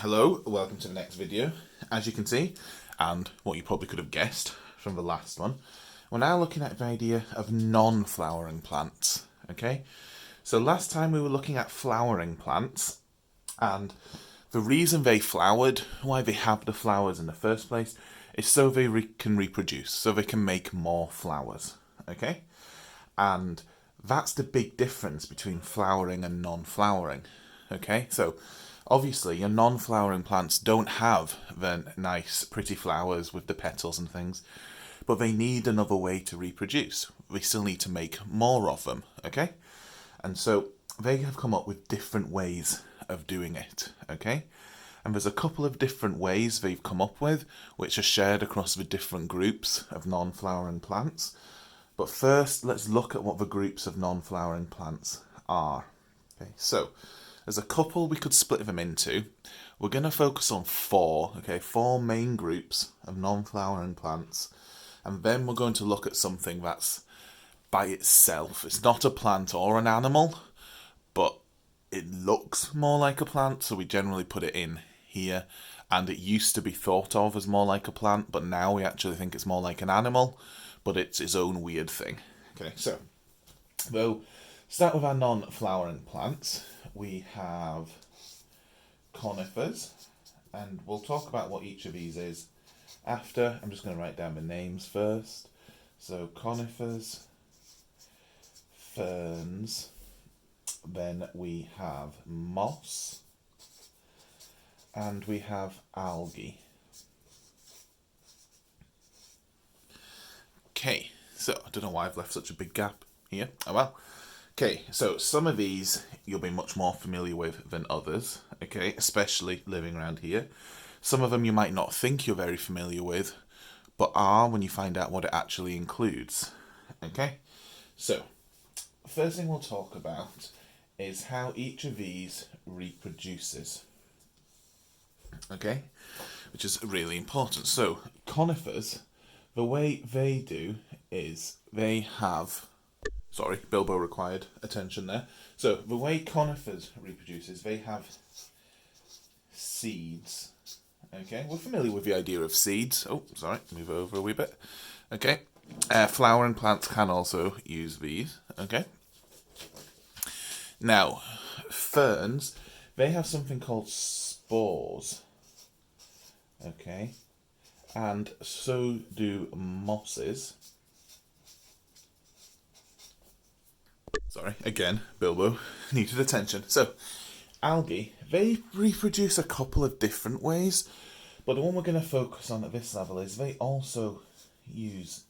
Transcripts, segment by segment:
Hello, welcome to the next video. As you can see, and what you probably could have guessed from the last one, we're now looking at the idea of non-flowering plants, okay? So last time we were looking at flowering plants, and the reason they flowered, why they have the flowers in the first place, is so they can reproduce, so they can make more flowers, okay? And that's the big difference between flowering and non-flowering, okay? So obviously your non-flowering plants don't have the nice pretty flowers with the petals and things, but they need another way to reproduce. They still need to make more of them, okay? And so they have come up with different ways of doing it, okay? And there's a couple of different ways they've come up with, which are shared across the different groups of non-flowering plants. But first, let's look at what the groups of non-flowering plants are. Okay, so there's a couple we could split them into. We're going to focus on four main groups of non-flowering plants. And then we're going to look at something that's by itself. It's not a plant or an animal, but it looks more like a plant, so we generally put it in here. And it used to be thought of as more like a plant, but now we actually think it's more like an animal, but it's its own weird thing. Okay, so we'll start with our non-flowering plants. We have conifers, and we'll talk about what each of these is after. I'm just going to write down the names first. So conifers, ferns, then we have moss, and we have algae. Okay, so I don't know why I've left such a big gap here. Oh well. Okay, so some of these you'll be much more familiar with than others, okay, especially living around here. Some of them you might not think you're very familiar with, but are when you find out what it actually includes, okay? So, first thing we'll talk about is how each of these reproduces, okay? Which is really important. So, conifers, the way they do is they have... Sorry, Bilbo required attention there. So, the way conifers reproduces, they have seeds. Okay, we're familiar with the idea of seeds. Oh, sorry, move over a wee bit. Okay, flowering plants can also use these. Okay. Now, ferns, they have something called spores. Okay, and so do mosses. Sorry, again, Bilbo needed attention. So, algae, they reproduce a couple of different ways, but the one we're going to focus on at this level is they also use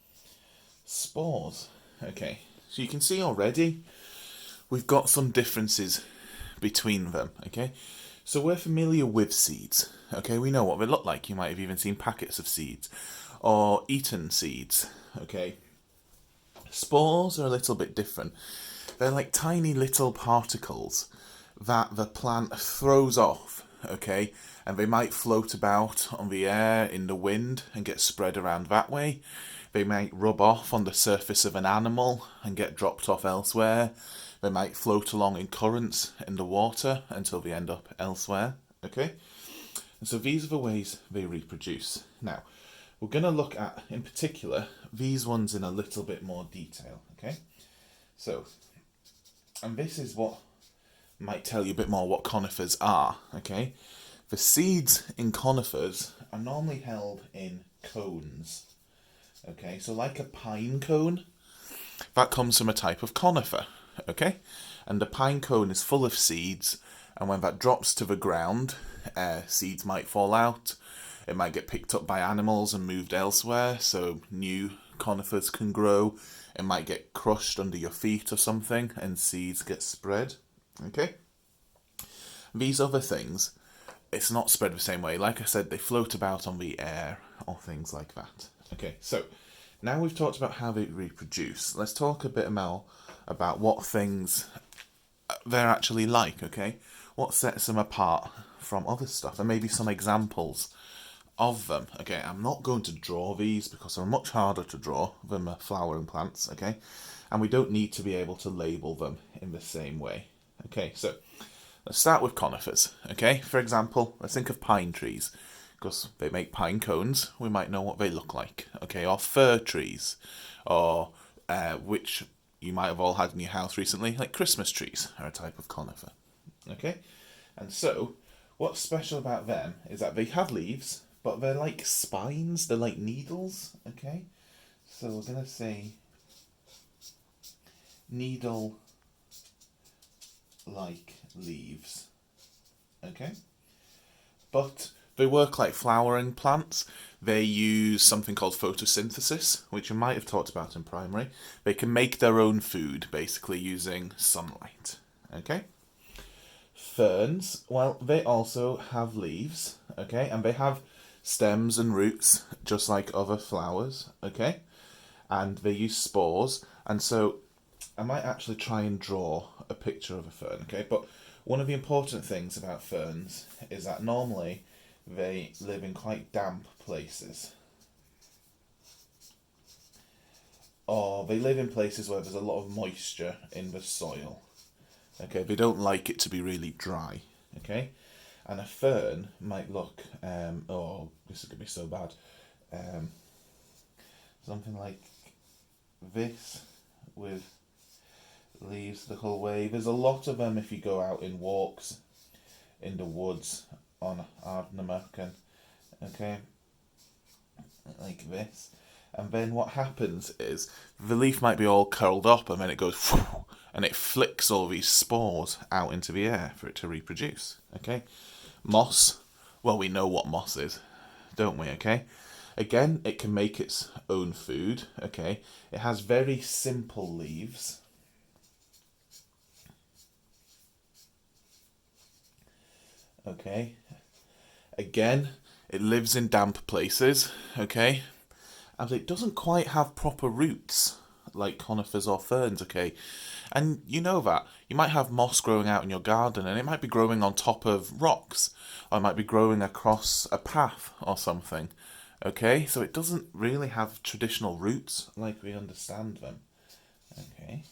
spores. Okay, so you can see already we've got some differences between them, okay? So we're familiar with seeds, okay? We know what they look like. You might have even seen packets of seeds or eaten seeds, okay? Spores are a little bit different. They're like tiny little particles that the plant throws off, okay? And they might float about on the air in the wind and get spread around that way. They might rub off on the surface of an animal and get dropped off elsewhere. They might float along in currents in the water until they end up elsewhere, okay? And so these are the ways they reproduce. Now, we're going to look at, in particular, these ones in a little bit more detail, okay? So, and this is what might tell you a bit more what conifers are, okay? The seeds in conifers are normally held in cones, okay? So like a pine cone, that comes from a type of conifer, okay? And the pine cone is full of seeds, and when that drops to the ground, seeds might fall out. It might get picked up by animals and moved elsewhere, so new conifers can grow. It might get crushed under your feet or something, and seeds get spread, okay? These other things, it's not spread the same way. Like I said, they float about on the air or things like that. Okay, so now we've talked about how they reproduce. Let's talk a bit more about what things they're actually like, okay? What sets them apart from other stuff, and maybe some examples of them. Okay, I'm not going to draw these because they're much harder to draw than flowering plants, okay? And we don't need to be able to label them in the same way. Okay, so Let's start with conifers, okay? For example, let's think of pine trees, because they make pine cones. We might know what they look like, okay? Or fir trees, or which you might have all had in your house recently, like Christmas trees are a type of conifer, okay? And so, what's special about them is that they have leaves, but they're like spines, they're like needles, okay? So we're going to say needle-like leaves, okay? But they work like flowering plants. They use something called photosynthesis, which you might have talked about in primary. They can make their own food, basically using sunlight, okay? Ferns, well, they also have leaves, okay? And they have stems and roots, just like other flowers, okay? And they use spores. And so I might actually try and draw a picture of a fern, okay? But one of the important things about ferns is that normally they live in quite damp places. Or they live in places where there's a lot of moisture in the soil. Okay, they don't like it to be really dry. Okay? And a fern might look, oh, this is going to be so bad. Something like this with leaves the whole way. There's a lot of them if you go out in walks in the woods on Ardnamurk, okay, like this. And then what happens is the leaf might be all curled up and then it goes whoosh, and it flicks all these spores out into the air for it to reproduce, okay? Moss, well, we know what moss is, don't we, okay? Again, it can make its own food, okay? It has very simple leaves. Okay. Again, it lives in damp places, okay? And it doesn't quite have proper roots like conifers or ferns, okay? And you know that. You might have moss growing out in your garden and it might be growing on top of rocks, or it might be growing across a path or something, okay? So it doesn't really have traditional roots like we understand them, okay?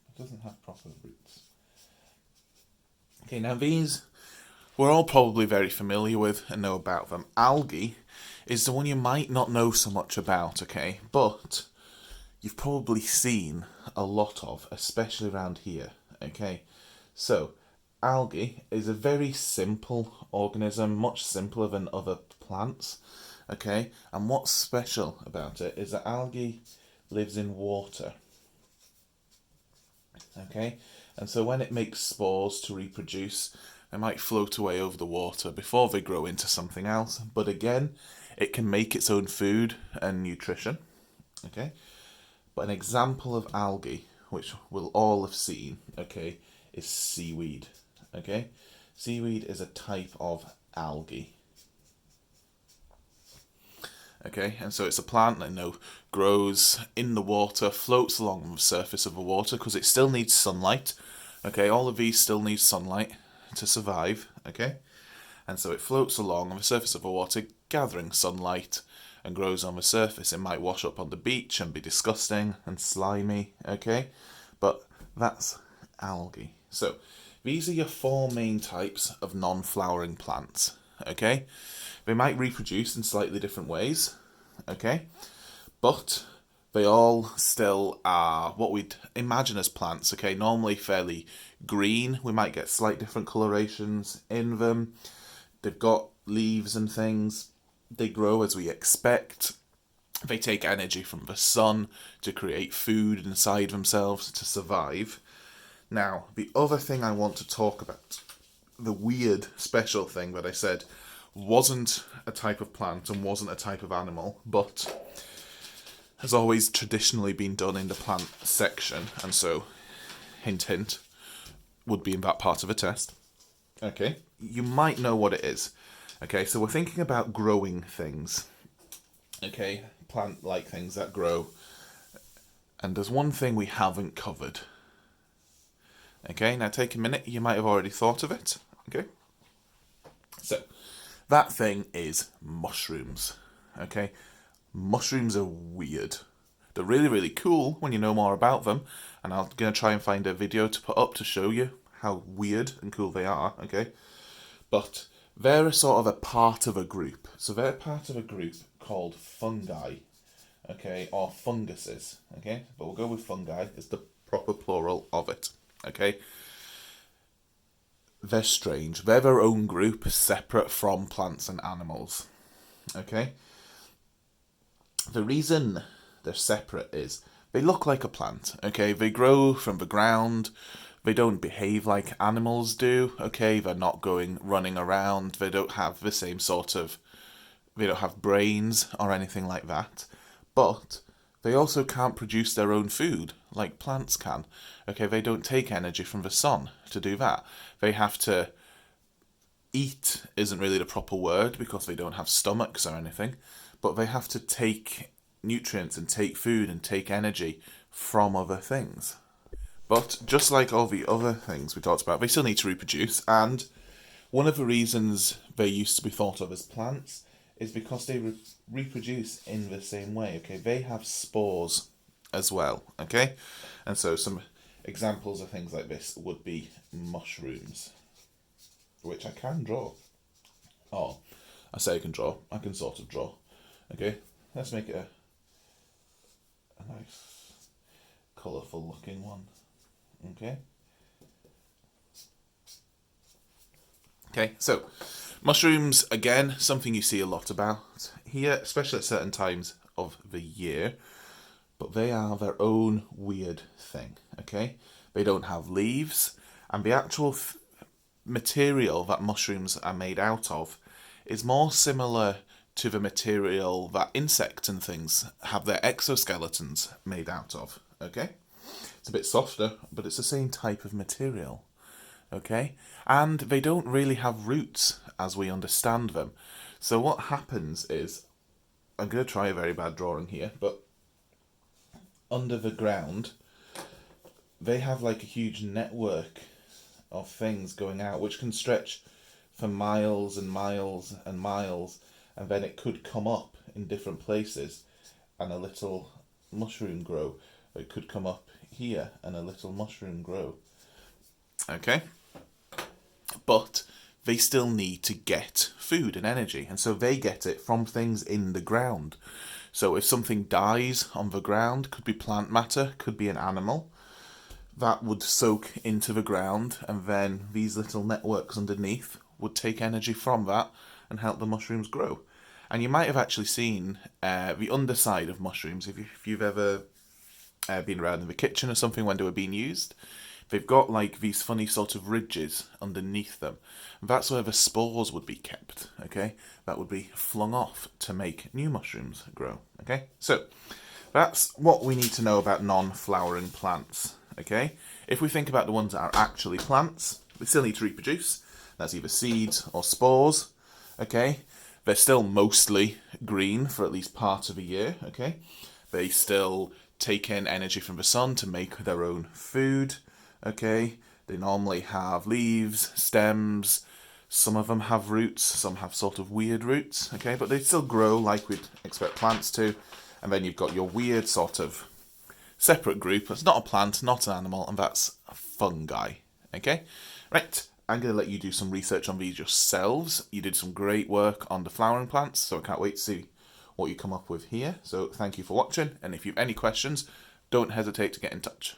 It doesn't have proper roots. Okay, now these we're all probably very familiar with and know about them. Algae is the one you might not know so much about, okay? But you've probably seen a lot of, especially around here, okay? So, algae is a very simple organism, much simpler than other plants, okay? And what's special about it is that algae lives in water, okay? And so when it makes spores to reproduce, they might float away over the water before they grow into something else. But again, it can make its own food and nutrition, okay? But an example of algae, which we'll all have seen, okay, is seaweed, okay? Seaweed is a type of algae. Okay, and so it's a plant that grows in the water, floats along the surface of the water because it still needs sunlight. Okay, all of these still need sunlight to survive. Okay, and so it floats along on the surface of the water, gathering sunlight, and grows on the surface. It might wash up on the beach and be disgusting and slimy. Okay, but that's algae. So these are your four main types of non-flowering plants. Okay. They might reproduce in slightly different ways, okay? But they all still are what we'd imagine as plants, okay? Normally fairly green. We might get slight different colorations in them. They've got leaves and things. They grow as we expect. They take energy from the sun to create food inside themselves to survive. Now, the other thing I want to talk about, the weird special thing that I said wasn't a type of plant and wasn't a type of animal, but has always traditionally been done in the plant section, and so, hint hint, would be in that part of a test. Okay, you might know what it is. Okay, so we're thinking about growing things. Okay, plant-like things that grow. And there's one thing we haven't covered. Okay, now take a minute, you might have already thought of it. Okay, so that thing is mushrooms, okay? Mushrooms are weird. They're really, really cool when you know more about them, and I'm going to try and find a video to put up to show you how weird and cool they are, okay? But they're a sort of a part of a group. So they're part of a group called fungi, okay, or funguses, okay? But we'll go with fungi as the proper plural of it, okay? They're strange. They're their own group, separate from plants and animals, okay? The reason they're separate is they look like a plant, okay? They grow from the ground. They don't behave like animals do, okay? They're not running around. They don't have the same sort of... They don't have brains or anything like that. But they also can't produce their own food like plants can, okay? They don't take energy from the sun to do that. They have to... Eat isn't really the proper word because they don't have stomachs or anything, but they have to take nutrients and take food and take energy from other things. But just like all the other things we talked about, they still need to reproduce, and one of the reasons they used to be thought of as plants is because they reproduce in the same way, okay? They have spores as well, okay? And so some examples of things like this would be mushrooms, which I can draw. Oh, I say I can draw. I can sort of draw. Okay, let's make it a nice, colourful looking one. Okay. Okay, so mushrooms, again, something you see a lot about here, especially at certain times of the year. But they are their own weird thing, okay? They don't have leaves, and the actual material that mushrooms are made out of is more similar to the material that insects and things have their exoskeletons made out of, okay? It's a bit softer, but it's the same type of material, okay? And they don't really have roots as we understand them. So what happens is, I'm going to try a very bad drawing here, but under the ground, they have like a huge network of things going out, which can stretch for miles and miles and miles, and then it could come up in different places and a little mushroom grow. It could come up here and a little mushroom grow. Okay? But they still need to get food and energy, and so they get it from things in the ground. So if something dies on the ground, could be plant matter, could be an animal, that would soak into the ground, and then these little networks underneath would take energy from that and help the mushrooms grow. And you might have actually seen the underside of mushrooms, if you've ever been around in the kitchen or something when they were being used. They've got like these funny sort of ridges underneath them. And that's where the spores would be kept, okay? That would be flung off to make new mushrooms grow, okay? So that's what we need to know about non-flowering plants, okay? If we think about the ones that are actually plants, they still need to reproduce. That's either seeds or spores, okay? They're still mostly green for at least part of a year, okay? They still take in energy from the sun to make their own food, okay? They normally have leaves, stems, some of them have roots, some have sort of weird roots, okay? But they still grow like we'd expect plants to. And then you've got your weird sort of separate group. It's not a plant, not an animal, and that's fungi, okay? Right, I'm going to let you do some research on these yourselves. You did some great work on the flowering plants, so I can't wait to see what you come up with here. So thank you for watching, and if you have any questions, don't hesitate to get in touch.